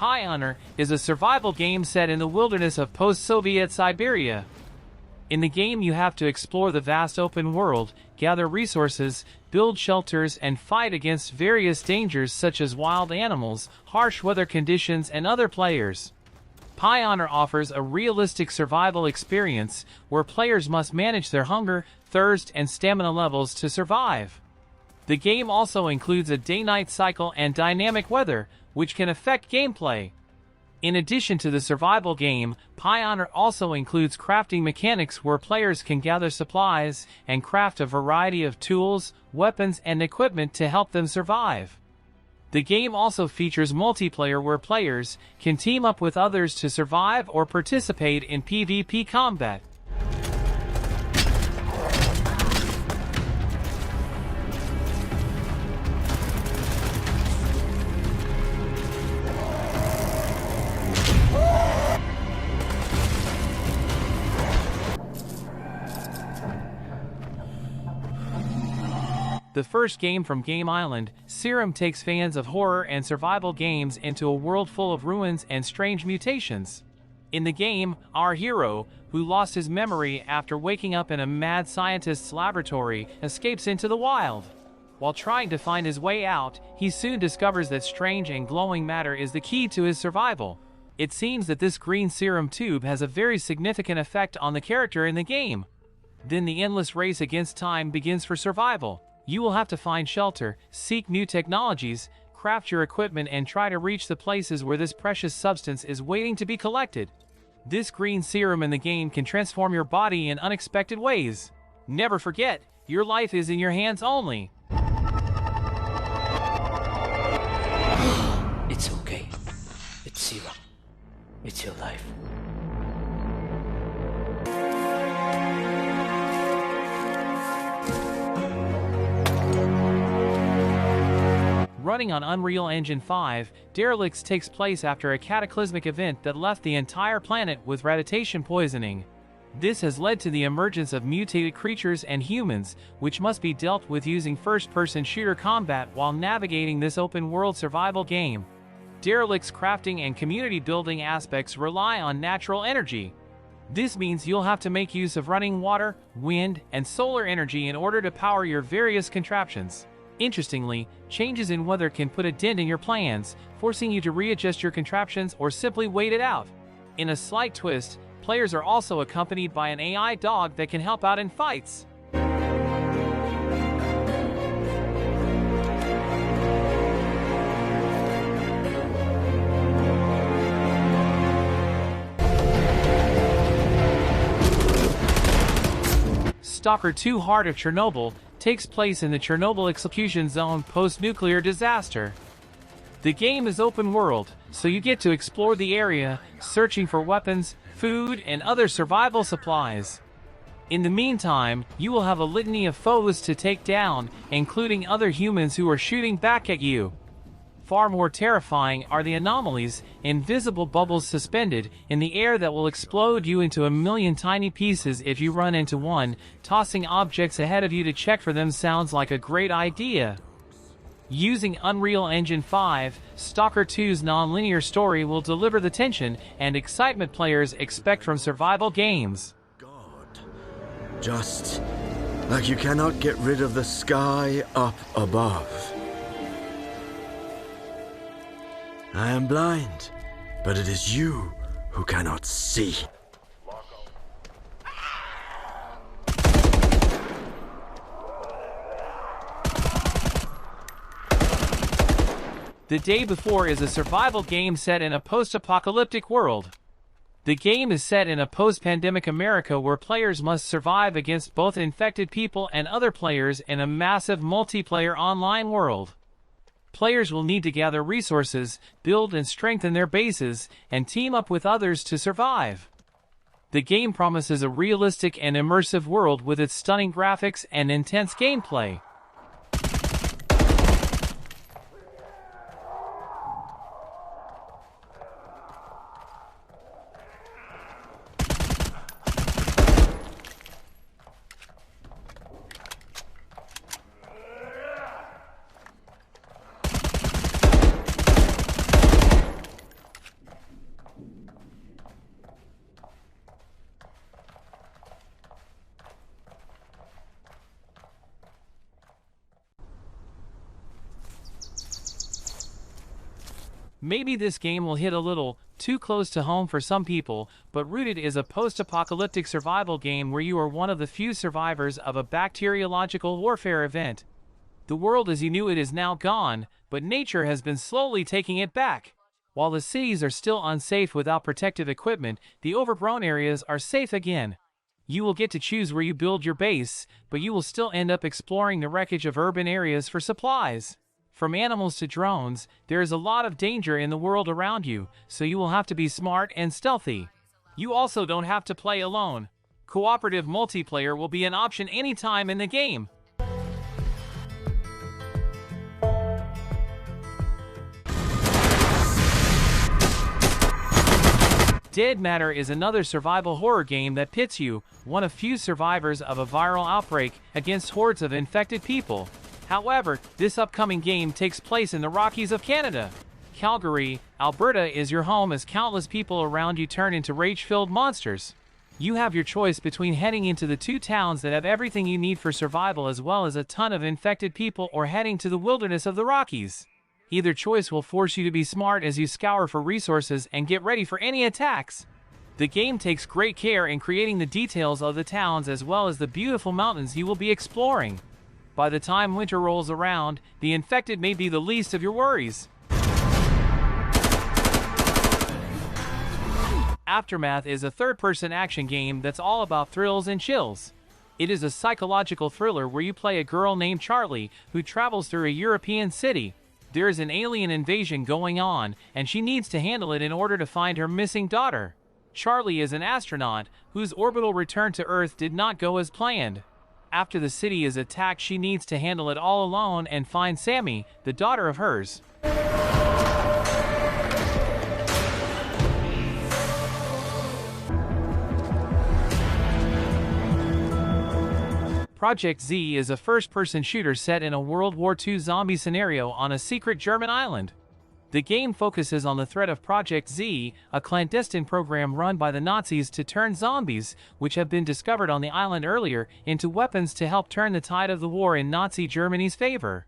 Pioner is a survival game set in the wilderness of post-Soviet Siberia. In the game you have to explore the vast open world, gather resources, build shelters, and fight against various dangers such as wild animals, harsh weather conditions, and other players. Pioner offers a realistic survival experience where players must manage their hunger, thirst, and stamina levels to survive. The game also includes a day-night cycle and dynamic weather, which can affect gameplay. In addition to the survival game, Pioner also includes crafting mechanics where players can gather supplies and craft a variety of tools, weapons, and equipment to help them survive. The game also features multiplayer where players can team up with others to survive or participate in PvP combat. The first game from Game Island, Serum takes fans of horror and survival games into a world full of ruins and strange mutations. In the game, our hero, who lost his memory after waking up in a mad scientist's laboratory, escapes into the wild. While trying to find his way out, he soon discovers that strange and glowing matter is the key to his survival. It seems that this green serum tube has a very significant effect on the character in the game. Then the endless race against time begins for survival. You will have to find shelter, seek new technologies, craft your equipment, and try to reach the places where this precious substance is waiting to be collected. This green serum in the game can transform your body in unexpected ways. Never forget, your life is in your hands only. It's okay. It's Serum. It's your life. Running on Unreal Engine 5, Derelicts takes place after a cataclysmic event that left the entire planet with radiation poisoning. This has led to the emergence of mutated creatures and humans, which must be dealt with using first-person shooter combat while navigating this open-world survival game. Derelicts' crafting and community building aspects rely on natural energy. This means you'll have to make use of running water, wind, and solar energy in order to power your various contraptions. Interestingly, changes in weather can put a dent in your plans, forcing you to readjust your contraptions or simply wait it out. In a slight twist, players are also accompanied by an AI dog that can help out in fights. Stalker 2: Heart of Chernobyl takes place in the Chernobyl execution zone post-nuclear disaster. The game is open world, so you get to explore the area, searching for weapons, food, and other survival supplies. In the meantime, you will have a litany of foes to take down, including other humans who are shooting back at you. Far more terrifying are the anomalies, invisible bubbles suspended in the air that will explode you into a million tiny pieces if you run into one. Tossing objects ahead of you to check for them sounds like a great idea. Using Unreal Engine 5, Stalker 2's non-linear story will deliver the tension and excitement players expect from survival games. God, just like you cannot get rid of the sky up above. I am blind, but it is you who cannot see. The Day Before is a survival game set in a post-apocalyptic world. The game is set in a post-pandemic America where players must survive against both infected people and other players in a massive multiplayer online world. Players will need to gather resources, build and strengthen their bases, and team up with others to survive. The game promises a realistic and immersive world with its stunning graphics and intense gameplay. Maybe this game will hit a little too close to home for some people, but Rooted is a post-apocalyptic survival game where you are one of the few survivors of a bacteriological warfare event. The world as you knew it is now gone, but nature has been slowly taking it back. While the cities are still unsafe without protective equipment, the overgrown areas are safe again. You will get to choose where you build your base, but you will still end up exploring the wreckage of urban areas for supplies. From animals to drones, there is a lot of danger in the world around you, so you will have to be smart and stealthy. You also don't have to play alone. Cooperative multiplayer will be an option anytime in the game. Dead Matter is another survival horror game that pits you, one of few survivors of a viral outbreak, against hordes of infected people. However, this upcoming game takes place in the Rockies of Canada. Calgary, Alberta is your home as countless people around you turn into rage-filled monsters. You have your choice between heading into the two towns that have everything you need for survival as well as a ton of infected people, or heading to the wilderness of the Rockies. Either choice will force you to be smart as you scour for resources and get ready for any attacks. The game takes great care in creating the details of the towns as well as the beautiful mountains you will be exploring. By the time winter rolls around, the infected may be the least of your worries. Aftermath is a third-person action game that's all about thrills and chills. It is a psychological thriller where you play a girl named Charlie who travels through a European city. There is an alien invasion going on, and she needs to handle it in order to find her missing daughter. Charlie is an astronaut whose orbital return to Earth did not go as planned. After the city is attacked, she needs to handle it all alone and find Sammy, the daughter of hers. Project Z is a first-person shooter set in a World War II zombie scenario on a secret German island. The game focuses on the threat of Project Z, a clandestine program run by the Nazis to turn zombies, which have been discovered on the island earlier, into weapons to help turn the tide of the war in Nazi Germany's favor.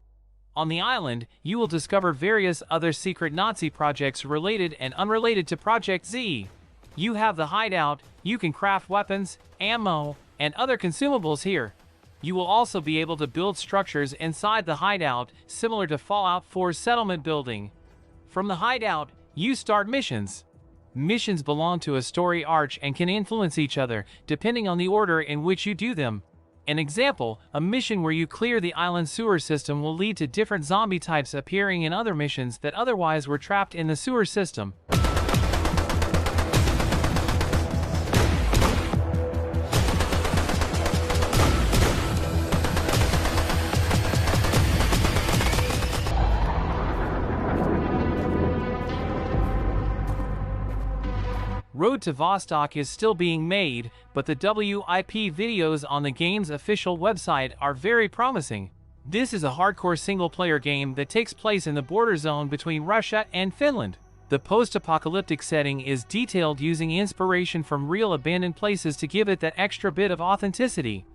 On the island, you will discover various other secret Nazi projects related and unrelated to Project Z. You have the hideout, you can craft weapons, ammo, and other consumables here. You will also be able to build structures inside the hideout, similar to Fallout 4's settlement building. From the hideout, you start missions. Missions belong to a story arc and can influence each other, depending on the order in which you do them. An example, a mission where you clear the island sewer system will lead to different zombie types appearing in other missions that otherwise were trapped in the sewer system. Road to Vostok is still being made, but the WWII videos on the game's official website are very promising. This is a hardcore single-player game that takes place in the border zone between Russia and Finland. The post-apocalyptic setting is detailed using inspiration from real abandoned places to give it that extra bit of authenticity.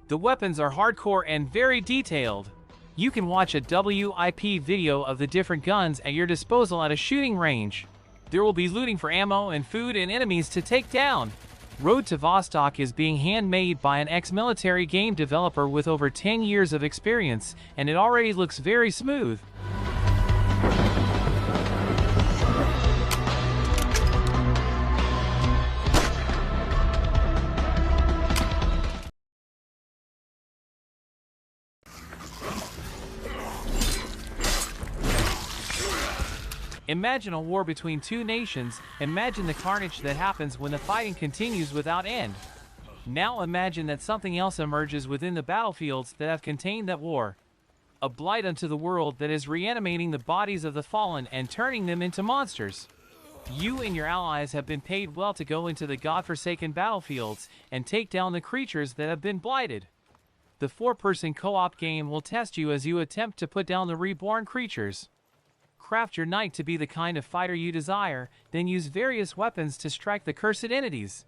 The weapons are hardcore and very detailed. You can watch a WWII video of the different guns at your disposal at a shooting range. There will be looting for ammo and food and enemies to take down. Road to Vostok is being handmade by an ex-military game developer with over 10 years of experience, and it already looks very smooth. Imagine a war between two nations. Imagine the carnage that happens when the fighting continues without end. Now imagine that something else emerges within the battlefields that have contained that war. A blight unto the world that is reanimating the bodies of the fallen and turning them into monsters. You and your allies have been paid well to go into the godforsaken battlefields and take down the creatures that have been blighted. The 4-person co-op game will test you as you attempt to put down the reborn creatures. Craft your knight to be the kind of fighter you desire, then use various weapons to strike the cursed entities.